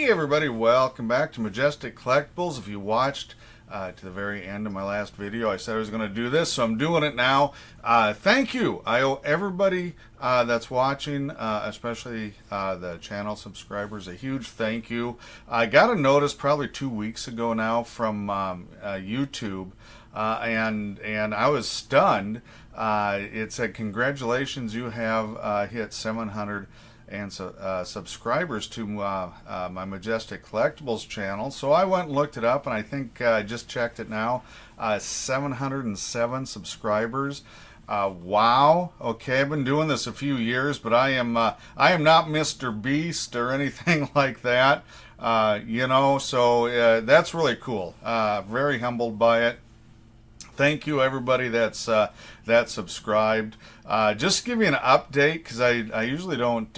Hey everybody, welcome back to Majestic Collectibles. If you watched to the very end of my last video, I said I was going to do this, so I'm doing it now. Thank you. I owe everybody that's watching, especially the channel subscribers, a huge thank you. I got a notice probably 2 weeks ago now from YouTube, and I was stunned. It said, congratulations, you have hit 700 and subscribers to my Majestic Collectibles channel. So I went and looked it up, and I think I just checked it now. 707 subscribers. Wow. Okay, I've been doing this a few years, but I am not Mr. Beast or anything like that. So that's really cool. Very humbled by it. Thank you, everybody that's that subscribed. Just to give you an update, because I usually don't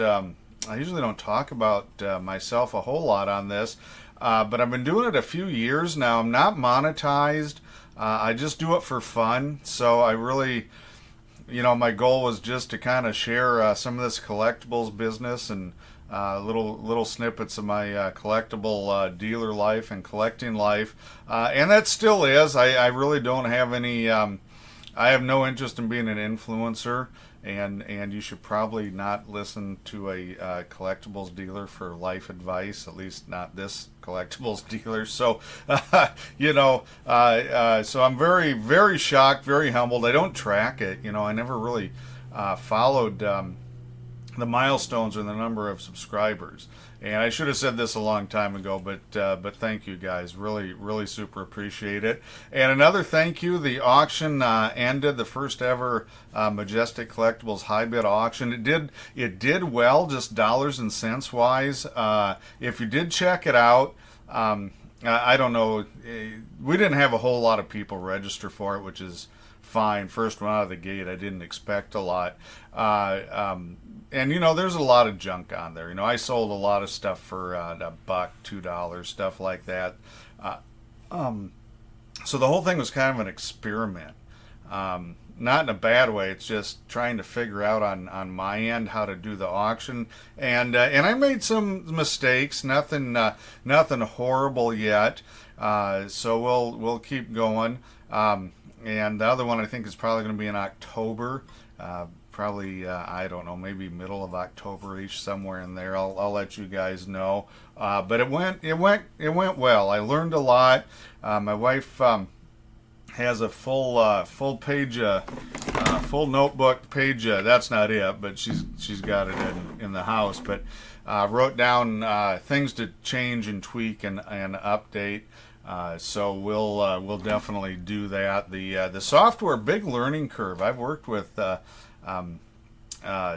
talk about myself a whole lot on this, but I've been doing it a few years now. I'm not monetized. I just do it for fun. So I really, my goal was just to kind of share some of this collectibles business and little snippets of my collectible dealer life and collecting life, and that still is. I really don't have any. I have no interest in being an influencer, and you should probably not listen to a collectibles dealer for life advice. At least not this collectibles dealer. So, so I'm very, very shocked, very humbled. I don't track it. I never really followed the milestones or the number of subscribers, and I should have said this a long time ago, but thank you guys, really super appreciate it. And another thank you, the auction ended, the first ever Majestic Collectibles high bid auction. It did well, just dollars and cents wise. If you did check it out, I don't know, we didn't have a whole lot of people register for it, which is fine. First one out of the gate, I didn't expect a lot. And there's a lot of junk on there. I sold a lot of stuff for $1, $2, stuff like that. So the whole thing was kind of an experiment. Not in a bad way. It's just trying to figure out on my end how to do the auction. And I made some mistakes. Nothing horrible yet. So we'll keep going. And the other one I think is probably going to be in October. Probably, I don't know, maybe middle of October-ish, somewhere in there. I'll let you guys know. But it went well. I learned a lot. My wife has a full page, full notebook page. That's not it, but she's got it in the house. But wrote down things to change and tweak and update. So we'll definitely do that. The software, big learning curve. I've worked with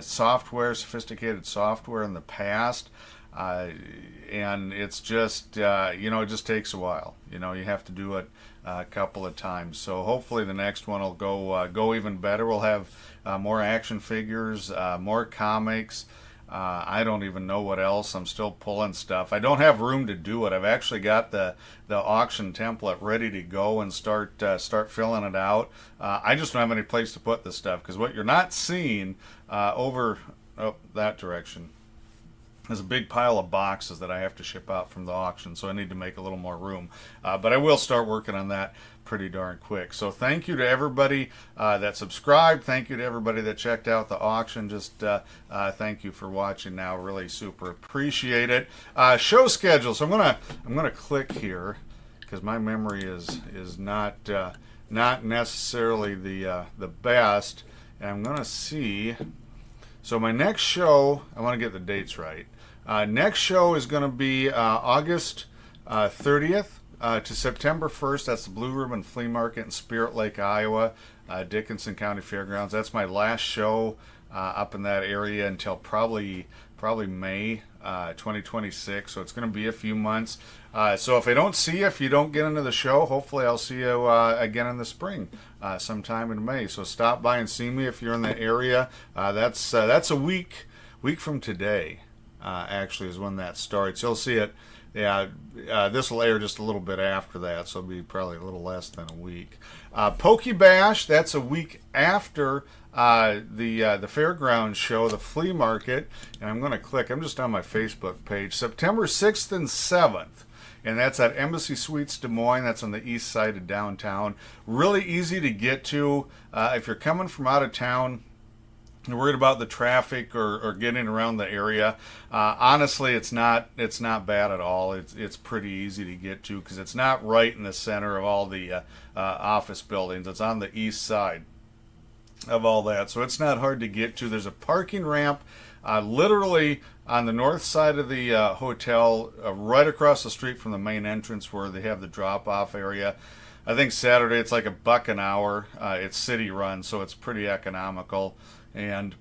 software, sophisticated software in the past, and it's just it just takes a while. You have to do it a couple of times. So hopefully the next one will go even better. We'll have more action figures, more comics. I don't even know what else. I'm still pulling stuff. I don't have room to do it. I've actually got the auction template ready to go and start filling it out. I just don't have any place to put this stuff, because what you're not seeing over that direction is a big pile of boxes that I have to ship out from the auction, so I need to make a little more room. But I will start working on that pretty darn quick. So thank you to everybody that subscribed. Thank you to everybody that checked out the auction. Just thank you for watching now. Really super appreciate it. Show schedule. So I'm gonna click here, because my memory is not necessarily the best. And I'm gonna see. So my next show, I want to get the dates right. Next show is going to be August 30th to September 1st. That's the Blue Ribbon Flea Market in Spirit Lake, Iowa, Dickinson County Fairgrounds. That's my last show up in that area until probably May 2026. So it's going to be a few months. So if I don't see you, if you don't get into the show, hopefully I'll see you again in the spring, sometime in May. So stop by and see me if you're in the area. That's a week from today. actually is when that starts. You'll see it. Yeah, this will air just a little bit after that, so it'll be probably a little less than a week. Pokebash, that's a week after the fairgrounds show, the flea market, and I'm going to click. I'm just on my Facebook page. September 6th and 7th. And that's at Embassy Suites Des Moines. That's on the east side of downtown. Really easy to get to. If you're coming from out of town, you're worried about the traffic or getting around the area. Honestly, it's not bad at all. It's pretty easy to get to because it's not right in the center of all the office buildings. It's on the east side of all that, so it's not hard to get to. There's a parking ramp literally on the north side of the hotel, right across the street from the main entrance where they have the drop-off area. I think Saturday it's like $1 an hour. It's city run, so it's pretty economical. And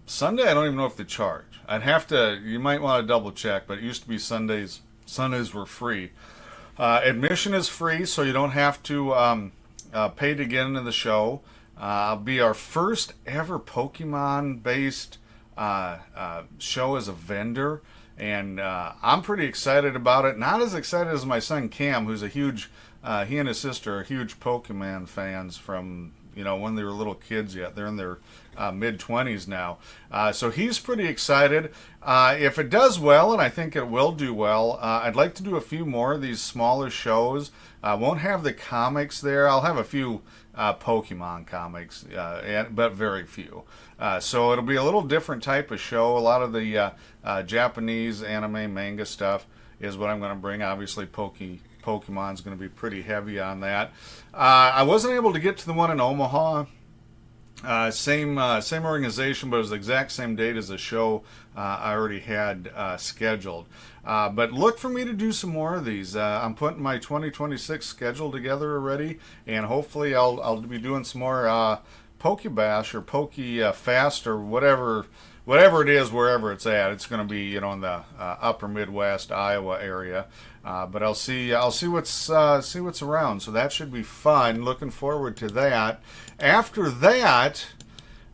Sunday, I don't even know if they charge. You might want to double check, but it used to be Sundays were free. Admission is free, so you don't have to pay to get into the show. It'll be our first ever Pokemon-based show as a vendor, and I'm pretty excited about it. Not as excited as my son Cam, who's he and his sister are huge Pokemon fans from when they were little kids yet. They're in their mid-20s now. So he's pretty excited. If it does well, and I think it will do well, I'd like to do a few more of these smaller shows. I won't have the comics there. I'll have a few Pokemon comics, but very few. So it'll be a little different type of show. A lot of the Japanese anime manga stuff is what I'm going to bring. Obviously, Pokemon's going to be pretty heavy on that. I wasn't able to get to the one in Omaha. Same organization, but it was the exact same date as the show I already had scheduled. But look for me to do some more of these. I'm putting my 2026 schedule together already, and hopefully I'll be doing some more Pokebash or Pokefest or whatever it is, wherever it's at. It's going to be in the upper Midwest, Iowa area. But I'll see what's around. So that should be fun. Looking forward to that. After that,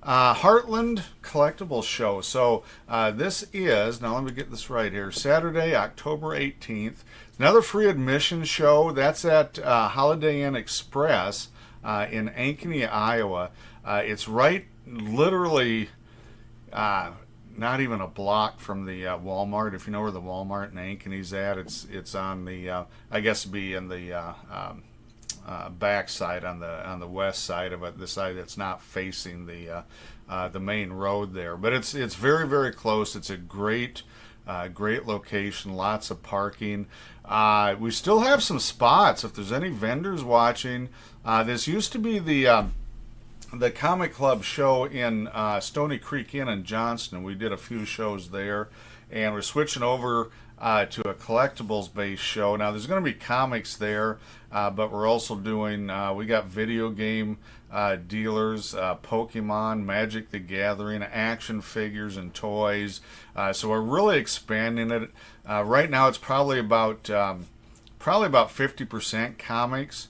Heartland Collectibles show. So this is, now let me get this right here, Saturday, October 18th. Another free admission show. That's at Holiday Inn Express in Ankeny, Iowa. It's right, literally, not even a block from the Walmart. If you know where the Walmart in Ankeny's at, it's on the I guess it'd be in the back side on the west side of it, the side that's not facing the main road there. But it's very, very close. It's a great location, lots of parking. We still have some spots if there's any vendors watching. This used to be the Comic Club show in Stony Creek Inn in Johnston. We did a few shows there, and we're switching over to a collectibles-based show. Now, there's going to be comics there, but we're also doing, we got video game dealers, Pokemon, Magic the Gathering, action figures, and toys. So we're really expanding it. Right now, it's probably about 50% comics.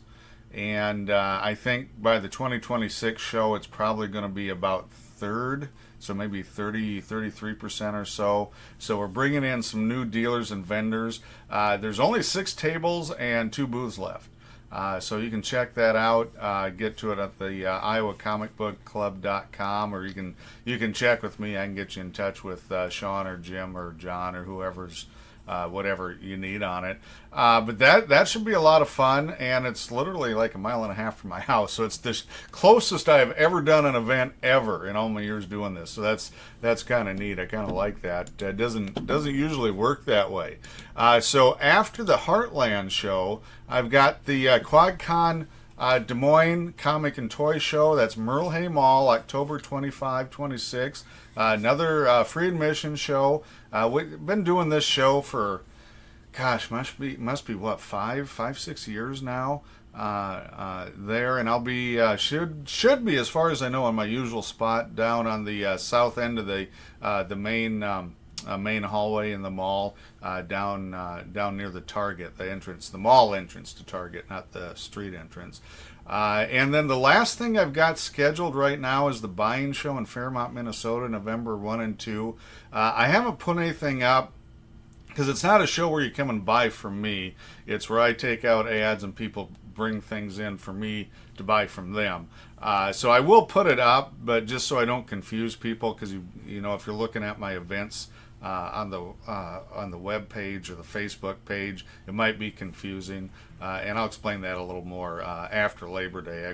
And I think by the 2026 show, it's probably going to be about third, so maybe 33% or so. So we're bringing in some new dealers and vendors. There's only 6 tables and 2 booths left. So you can check that out. Get to it at the iowacomicbookclub.com, or you can check with me. I can get you in touch with Sean or Jim or John or whoever's whatever you need on it. But that should be a lot of fun, and it's literally like 1.5 miles from my house. So it's the closest I have ever done an event ever in all my years doing this. So that's kind of neat. I kind of like that. It doesn't usually work that way. So after the Heartland show, I've got the QuadCon Des Moines Comic and Toy Show. That's Merle Hay Mall, October 25, 26. Another free admission show. We've been doing this show for, gosh, must be what, 5-6 years now. There, and I'll be should be, as far as I know, on my usual spot down on the south end of the main main hallway in the mall, down near the Target, the entrance, the mall entrance to Target, not the street entrance. And then the last thing I've got scheduled right now is the buying show in Fairmont, Minnesota, November 1 and 2. I haven't put anything up because it's not a show where you come and buy from me. It's where I take out ads and people bring things in for me to buy from them. So I will put it up, but just so I don't confuse people, because you know, if you're looking at my events on the web page or the Facebook page, it might be confusing, and I'll explain that a little more after Labor Day. I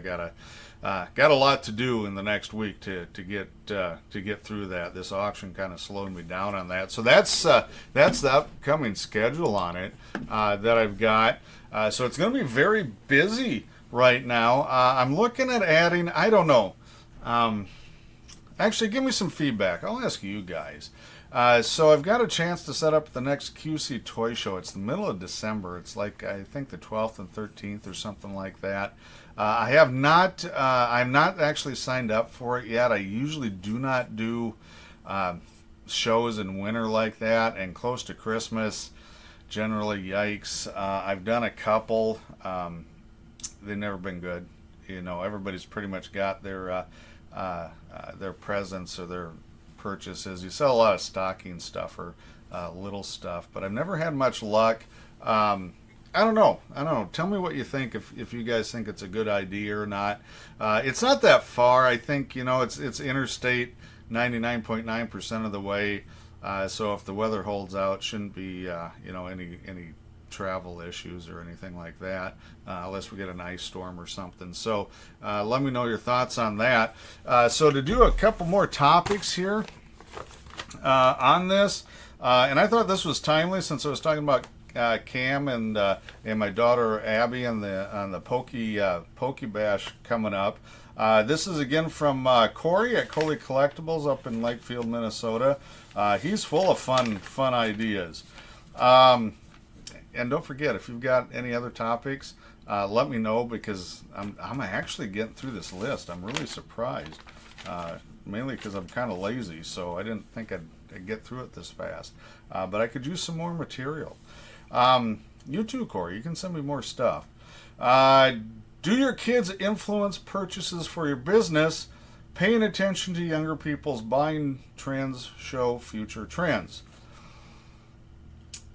got a lot to do in the next week to get through that. This auction kind of slowed me down on that. So that's the upcoming schedule on it that I've got. So it's going to be very busy right now. I'm looking at adding, I don't know. Actually, give me some feedback. I'll ask you guys. So I've got a chance to set up the next QC Toy Show. It's the middle of December. It's like, I think, the 12th and 13th or something like that. I'm not actually signed up for it yet. I usually do not do shows in winter like that, and close to Christmas, generally, yikes. I've done a couple. They've never been good. You know, everybody's pretty much got their presents or their purchases. You sell a lot of stocking stuff or little stuff, but I've never had much luck. I don't know. Tell me what you think, if you guys think it's a good idea or not. It's not that far. I think, you know, it's interstate 99.9% of the way. So if the weather holds out, shouldn't be you know, any travel issues or anything like that, unless we get an ice storm or something. So let me know your thoughts on that. So to do a couple more topics here on this, and I thought this was timely since I was talking about Cam and my daughter Abby and the Pokey Bash coming up. This is again from Corey at Collectibles up in Lakefield, Minnesota. He's full of fun ideas. And don't forget, if you've got any other topics, let me know, because I'm actually getting through this list. I'm really surprised, mainly because I'm kind of lazy, so I didn't think I'd get through it this fast. But I could use some more material. You too, Corey. You can send me more stuff. Do your kids influence purchases for your business? Paying attention to younger people's buying trends show future trends.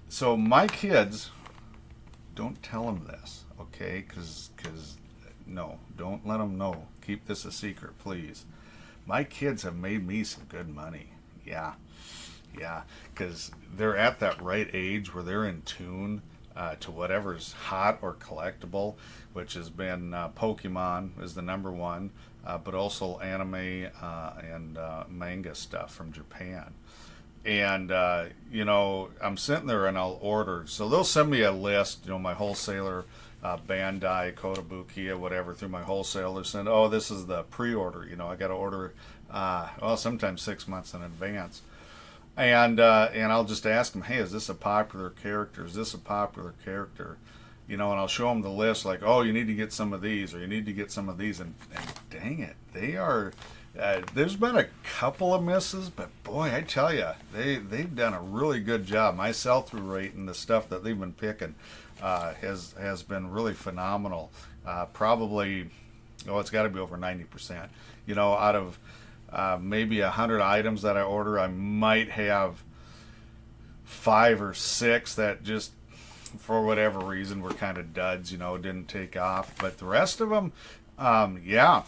So my kids, don't tell them this, okay? Because no, don't let them know. Keep this a secret, please. My kids have made me some good money. Yeah, because they're at that right age where they're in tune to whatever's hot or collectible, which has been Pokemon is the number one, but also anime and manga stuff from Japan. And, you know, I'm sitting there and I'll order. So they'll send me a list, you know, my wholesaler, Bandai, Kotobukiya, whatever, through my wholesaler, send, oh, this is the pre-order. You know, I got to order, well, sometimes 6 months in advance. And I'll just ask them, hey, is this a popular character? Is this a popular character? You know, and I'll show them the list, like, oh, you need to get some of these, or you need to get some of these. And dang it, they are... there's been a couple of misses, but boy, I tell you, they've done a really good job. My sell-through rate and the stuff that they've been picking has been really phenomenal. Probably, it's got to be over 90%. You know, out of maybe 100 items that I order, I might have 5 or 6 that just, for whatever reason, were kind of duds. You know, didn't take off. But the rest of them, yeah.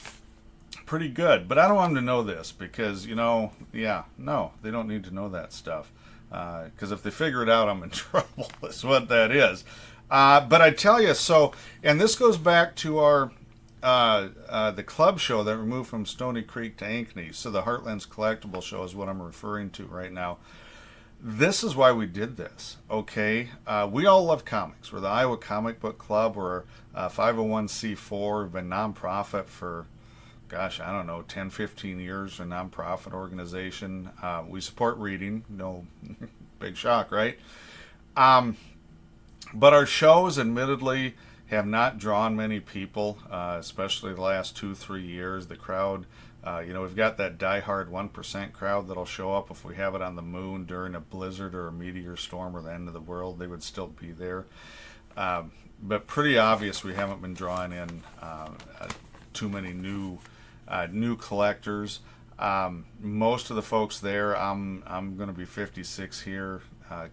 Pretty good, but I don't want them to know this because, you know, no, they don't need to know that stuff, because if they figure it out, I'm in trouble. That's what that is. But I tell you, so, and this goes back to our the club show that we moved from Stony Creek to Ankeny. So the Heartlands Collectible Show is what I'm referring to right now. This is why we did this, okay? We all love comics. We're the Iowa Comic Book Club. We're 501c4. We've been nonprofit for, gosh, I don't know, 10, 15 years, a nonprofit organization. We support reading. No big shock, right? But our shows, admittedly, have not drawn many people, especially the last 2-3 years. The crowd We've got that diehard 1% crowd that'll show up if we have it on the moon during a blizzard or a meteor storm or the end of the world. They would still be there. But pretty obvious we haven't been drawing in too many new collectors. Most of the folks there, I'm going to be 56 here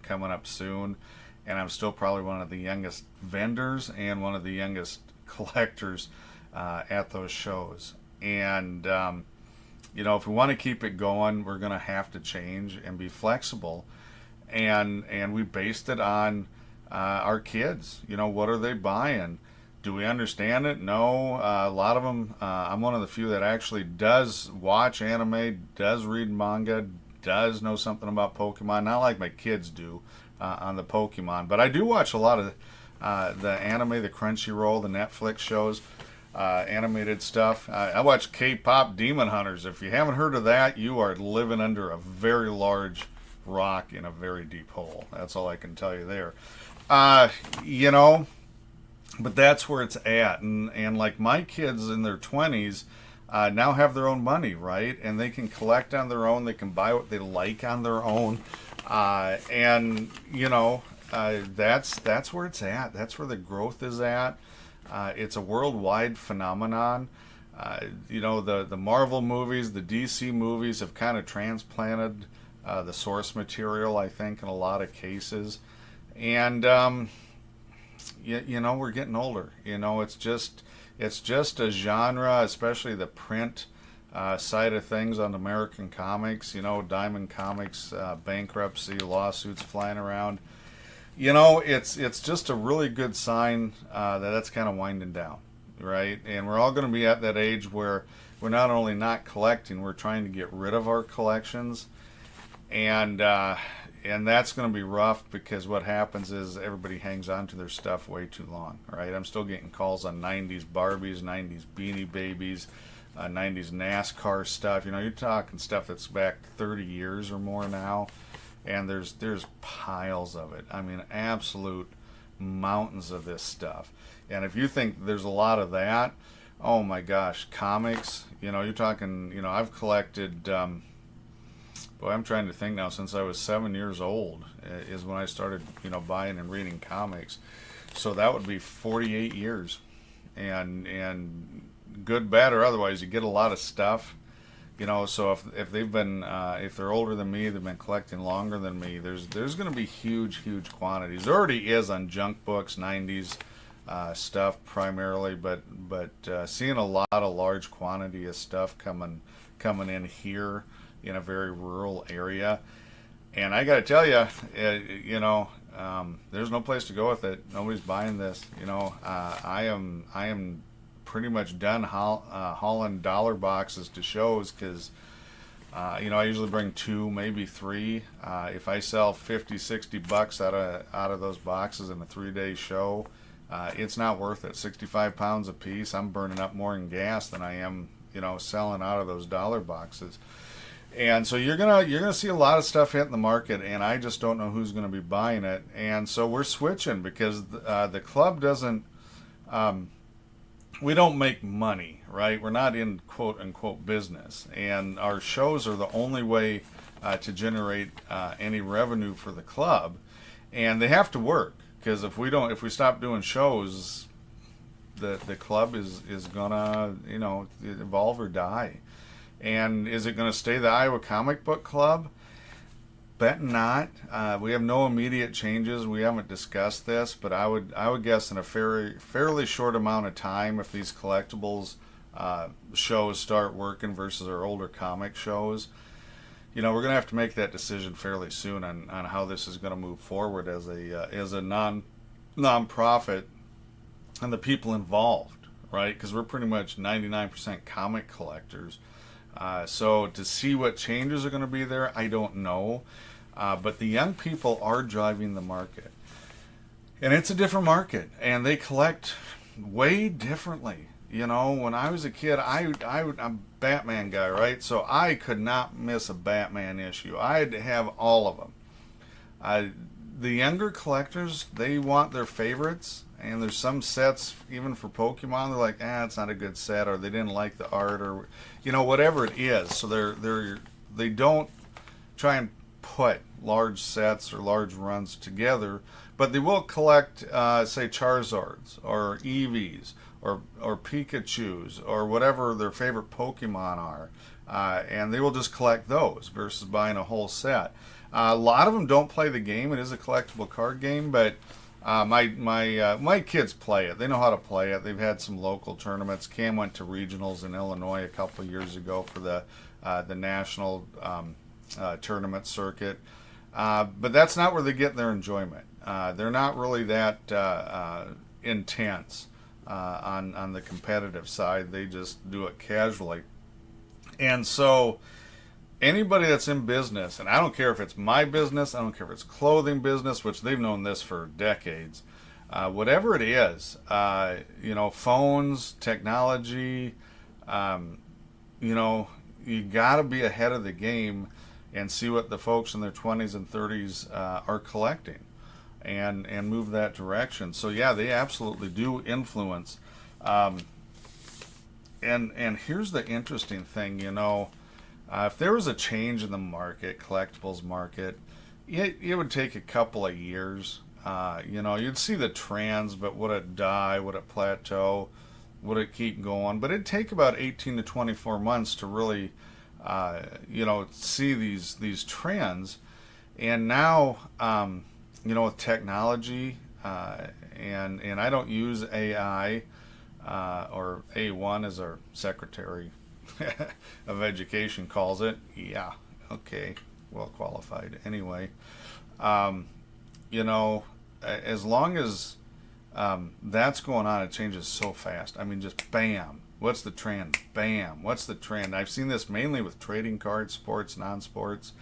coming up soon, and I'm still probably one of the youngest vendors and one of the youngest collectors at those shows. And if we want to keep it going, we're going to have to change and be flexible. And we based it on our kids. What are they buying? Do we understand it? No. A lot of them, I'm one of the few that actually does watch anime, does read manga, does know something about Pokemon. Not like my kids do on the Pokemon, but I do watch a lot of the anime, the Crunchyroll, the Netflix shows, animated stuff. I watch K-pop Demon Hunters. If you haven't heard of that, you are living under a very large rock in a very deep hole. That's all I can tell you there. But that's where it's at. And like my kids in their 20s now have their own money, right? And they can collect on their own. They can buy what they like on their own. That's where it's at. That's where the growth is at. It's a worldwide phenomenon. The Marvel movies, the DC movies have kind of transplanted the source material, I think, in a lot of cases. And we're getting older. It's just a genre, especially the print side of things on American comics. Diamond Comics, bankruptcy, lawsuits flying around. It's just a really good sign that's kind of winding down, right? And we're all going to be at that age where we're not only not collecting, we're trying to get rid of our collections, and that's going to be rough, because what happens is everybody hangs on to their stuff way too long, right? I'm still getting calls on 90s Barbies, 90s Beanie Babies, 90s NASCAR stuff. You're talking stuff that's back 30 years or more now, and there's piles of it. I mean, absolute mountains of this stuff. And if you think there's a lot of that, oh my gosh, comics, you're talking, I've collected, I'm trying to think now, since I was 7 years old is when I started, buying and reading comics. So that would be 48 years. And good, bad, or otherwise, you get a lot of stuff. So if they've been, if they're older than me, they've been collecting longer than me, there's going to be huge quantities. There already is on junk books, 90s stuff primarily, but seeing a lot of large quantity of stuff coming in here in a very rural area. And I got to tell you, there's no place to go with it. Nobody's buying this. I am pretty much done hauling dollar boxes to shows, because I usually bring 2, maybe 3. If I sell $50-$60 out of those boxes in a 3-day show, it's not worth it. 65 pounds a piece. I'm burning up more in gas than I am, selling out of those dollar boxes. And so you're gonna see a lot of stuff hit in the market, and I just don't know who's going to be buying it. And so we're switching, because the club doesn't. We don't make money, right? We're not in quote unquote business, and our shows are the only way to generate any revenue for the club, and they have to work, because if we stop doing shows, the club is gonna evolve or die. And is it going to stay the Iowa Comic Book Club? Bet not. We have no immediate changes. We haven't discussed this, but I would guess in a fairly short amount of time, if these collectibles shows start working versus our older comic shows, we're going to have to make that decision fairly soon on how this is going to move forward as a non-profit, and the people involved, right? Because we're pretty much 99% comic collectors. So to see what changes are going to be there, I don't know. But the young people are driving the market. And it's a different market. And they collect way differently. When I was a kid, I'm a Batman guy, right? So I could not miss a Batman issue. I had to have all of them. The younger collectors, they want their favorites. and there's some sets even for Pokemon. They're like, it's not a good set, or they didn't like the art, or whatever it is. So they don't try and put large sets or large runs together, but they will collect, say, Charizards or Eevees or Pikachus or whatever their favorite Pokemon are, and they will just collect those versus buying a whole set. A lot of them don't play the game. It is a collectible card game, but my kids play it. They know how to play it. They've had some local tournaments. Cam went to regionals in Illinois a couple of years ago for the national tournament circuit. But that's not where they get their enjoyment. They're not really that intense on the competitive side. They just do it casually. And so anybody that's in business, and I don't care if it's my business, I don't care if it's clothing business, which they've known this for decades, whatever it is, phones, technology, you got to be ahead of the game and see what the folks in their 20s and 30s are collecting, and move that direction. So yeah, they absolutely do influence. And here's the interesting thing, if there was a change in the market, collectibles market, it would take a couple of years. You'd see the trends, but would it die? Would it plateau? Would it keep going? But it'd take about 18 to 24 months to really, see these trends. And now, with technology, and I don't use AI, or A1 as our Secretary of Education calls it. Yeah, okay, well qualified. Anyway, as long as that's going on, it changes so fast. I mean, just bam. What's the trend? Bam. What's the trend? I've seen this mainly with trading cards, sports, non-sports.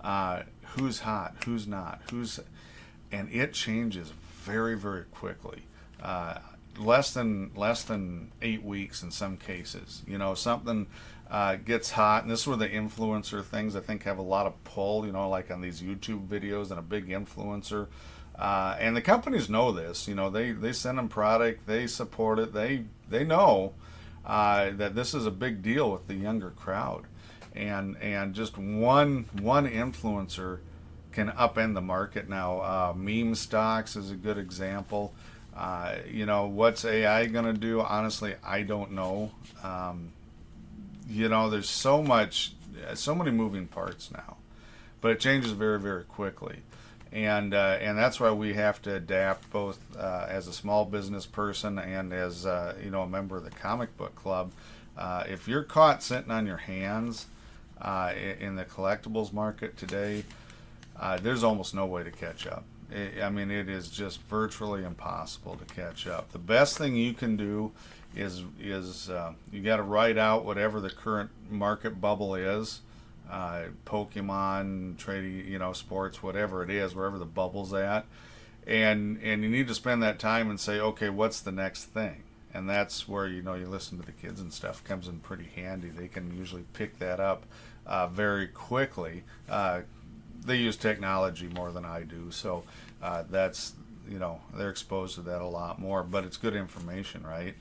Who's hot? Who's not? And it changes very, very quickly. Less than 8 weeks in some cases. Something gets hot, and this is where the influencer things I think have a lot of pull. Like on these YouTube videos and a big influencer. And the companies know this. They send them product, they support it, they know that this is a big deal with the younger crowd, and just one influencer can upend the market now. Meme stocks is a good example. What's AI going to do? Honestly, I don't know. There's so many moving parts now, but it changes very, very quickly. And that's why we have to adapt, both as a small business person and as a member of the comic book club. If you're caught sitting on your hands in the collectibles market today, there's almost no way to catch up. It is just virtually impossible to catch up. The best thing you can do is you got to write out whatever the current market bubble is. Pokemon, trading, sports, whatever it is, wherever the bubble's at, and you need to spend that time and say, okay, what's the next thing? And that's where you listen to the kids and stuff comes in pretty handy. They can usually pick that up very quickly. They use technology more than I do, so that's they're exposed to that a lot more. But it's good information, right?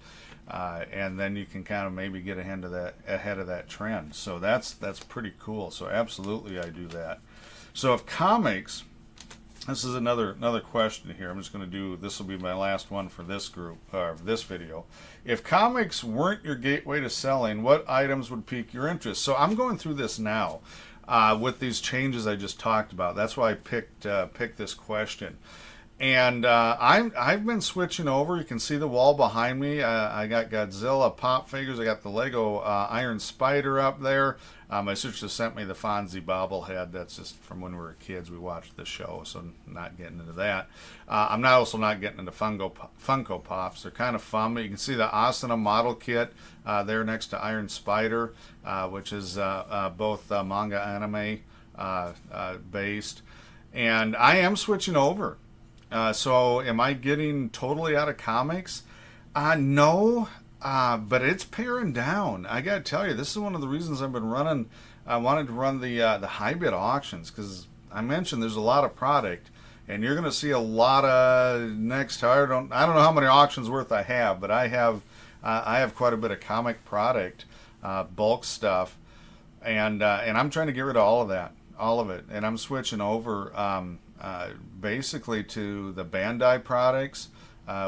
And then you can kind of maybe get ahead of that trend. So that's pretty cool. So absolutely, I do that. So if comics, this is another question here. I'm just going to do, this will be my last one for this group, this video. If comics weren't your gateway to selling, what items would pique your interest? So I'm going through this now with these changes I just talked about. That's why I picked this question. And I've been switching over. You can see the wall behind me. I got Godzilla pop figures. I got the Lego Iron Spider up there. My sister sent me the Fonzie bobblehead. That's just from when we were kids. We watched the show, so I'm not getting into that. I'm also not getting into Funko Pops. They're kind of fun. But you can see the Asuna model kit there next to Iron Spider, which is both manga anime based. And I am switching over. So am I getting totally out of comics? No, but it's paring down. I gotta tell you, this is one of the reasons I've been wanted to run the high bid auctions, because I mentioned there's a lot of product, and you're going to see a lot of next. I don't know how many auctions worth I have, but I have quite a bit of comic product, bulk stuff, and I'm trying to get rid of all of that, all of it, and I'm switching over basically to the Bandai products,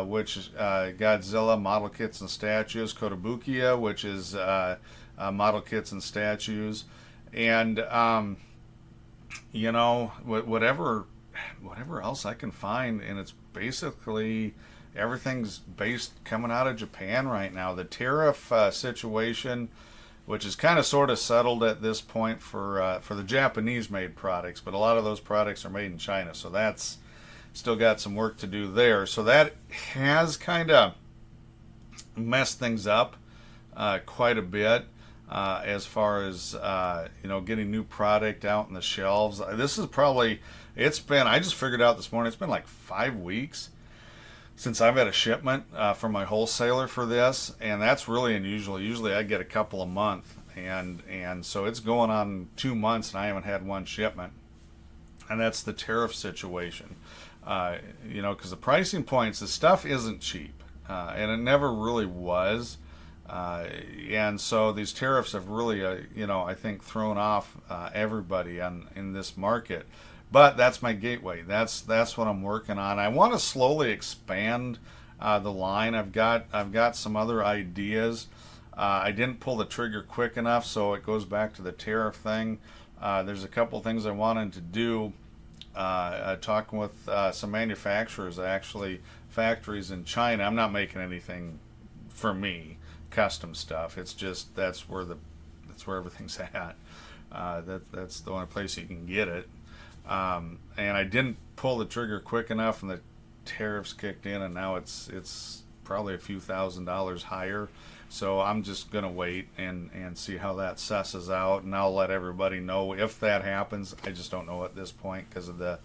which Godzilla model kits and statues, Kotobukiya, which is model kits and statues, and whatever else I can find, and it's basically everything's based coming out of Japan right now. The tariff situation, which is kind of sort of settled at this point for the Japanese made products, but a lot of those products are made in China, so that's still got some work to do there. So that has kind of messed things up quite a bit as far as getting new product out in the shelves. This is probably I just figured out this morning, it's been like 5 weeks since I've had a shipment from my wholesaler for this, and that's really unusual. Usually I get a couple a month, and so it's going on 2 months and I haven't had one shipment, and that's the tariff situation. Because the pricing points, the stuff isn't cheap, and it never really was. And so these tariffs have really, I think thrown off everybody in this market. But that's my gateway. That's what I'm working on. I want to slowly expand the line. I've got some other ideas. I didn't pull the trigger quick enough, so it goes back to the tariff thing. There's a couple things I wanted to do. Talking with some manufacturers, actually factories in China. I'm not making anything for me, custom stuff. It's just that's where everything's at. That's the only place you can get it. And I didn't pull the trigger quick enough, and the tariffs kicked in, and now it's probably a few $1,000s higher. So I'm just gonna wait and see how that susses out, and I'll let everybody know if that happens. I just don't know at this point because of the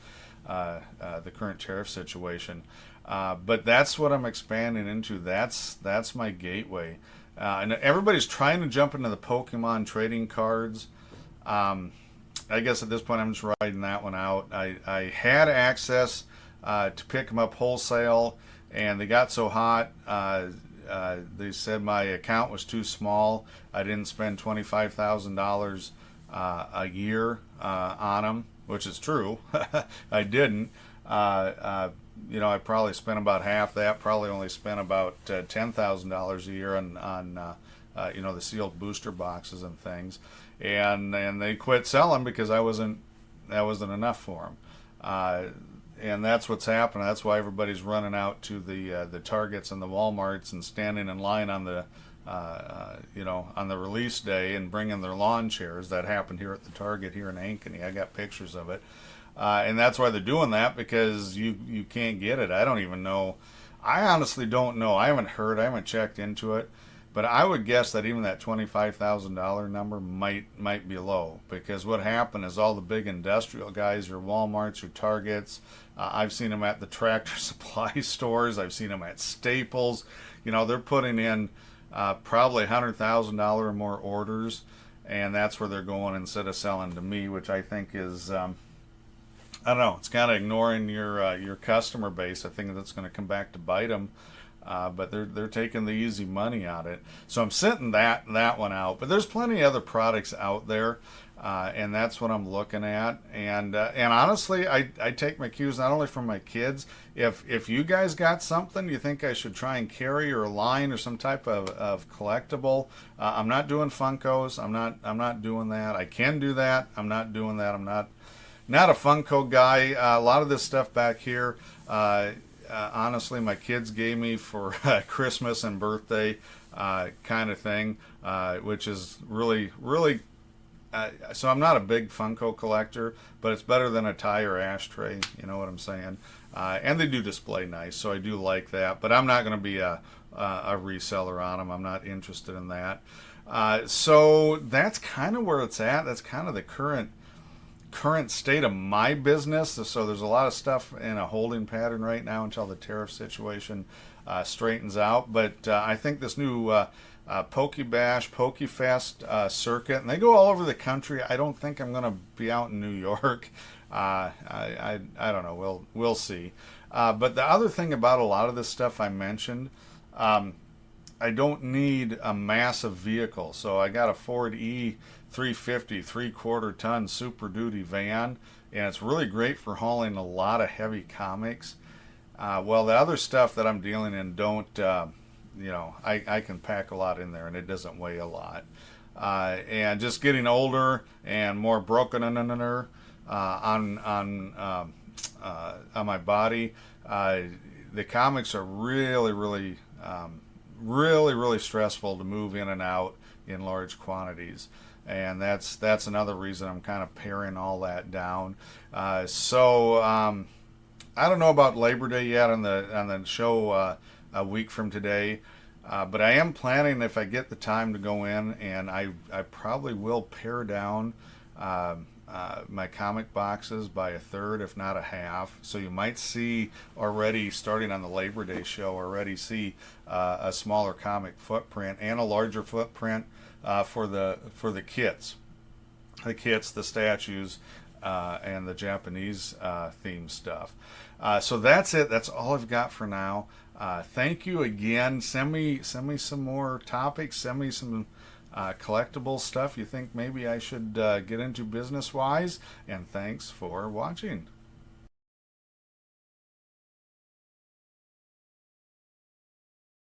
current tariff situation. But that's what I'm expanding into. That's my gateway. And everybody's trying to jump into the Pokemon trading cards. I guess at this point I'm just riding that one out. I had access to pick them up wholesale, and they got so hot. They said my account was too small. I didn't spend $25,000 a year on them, which is true. I didn't. I probably spent about half that. Probably only spent about $10,000 a year on the sealed booster boxes and things. And they quit selling because that wasn't enough for them. And that's what's happening. That's why everybody's running out to the Targets and the Walmarts and standing in line on the on the release day and bringing their lawn chairs. That happened here at the Target here in Ankeny. I got pictures of it, and that's why they're doing that, because you can't get it. I don't even know. I honestly don't know. I haven't heard. I haven't checked into it. But I would guess that even that $25,000 number might be low, because what happened is all the big industrial guys, your Walmarts, your Targets, I've seen them at the Tractor Supply stores, I've seen them at Staples. They're putting in probably $100,000 or more orders, and that's where they're going instead of selling to me, which I think is I don't know. It's kind of ignoring your customer base. I think that's going to come back to bite them. But they're taking the easy money on it. So I'm sitting that one out. But there's plenty of other products out there, and that's what I'm looking at. And honestly, I take my cues not only from my kids. If you guys got something you think I should try and carry, or a line or some type of collectible, I'm not doing Funkos. I'm not doing that. I can do that. I'm not doing that. I'm not a Funko guy. A lot of this stuff back here. Honestly, my kids gave me for Christmas and birthday kind of thing, which is really, really, so I'm not a big Funko collector, but it's better than a tie or ashtray, you know what I'm saying? And they do display nice, so I do like that, but I'm not going to be a reseller on them. I'm not interested in that. So that's kind of where it's at. That's kind of the current state of my business. So there's a lot of stuff in a holding pattern right now until the tariff situation straightens out. But I think this new Pokebash, Pokefest circuit, and they go all over the country. I don't think I'm going to be out in New York. I don't know. We'll see. But the other thing about a lot of this stuff I mentioned, um, I don't need a massive vehicle. So I got a Ford E 350 3/4 ton Super Duty van, and it's really great for hauling a lot of heavy comics. Well, the other stuff that I'm dealing in don't, I can pack a lot in there and it doesn't weigh a lot. And just getting older and more broken on my body, the comics are really really stressful to move in and out in large quantities, and that's another reason I'm kind of paring all that down. I don't know about Labor Day yet on the show a week from today, but I am planning, if I get the time to go in, and I probably will pare down my comic boxes by a third, if not a half. So you might see already, starting on the Labor Day show, already see a smaller comic footprint and a larger footprint for the kits, the statues, and the Japanese theme stuff. So that's it. That's all I've got for now. Thank you again. Send me some more topics. Send me some collectible stuff you think maybe I should get into business wise. And thanks for watching.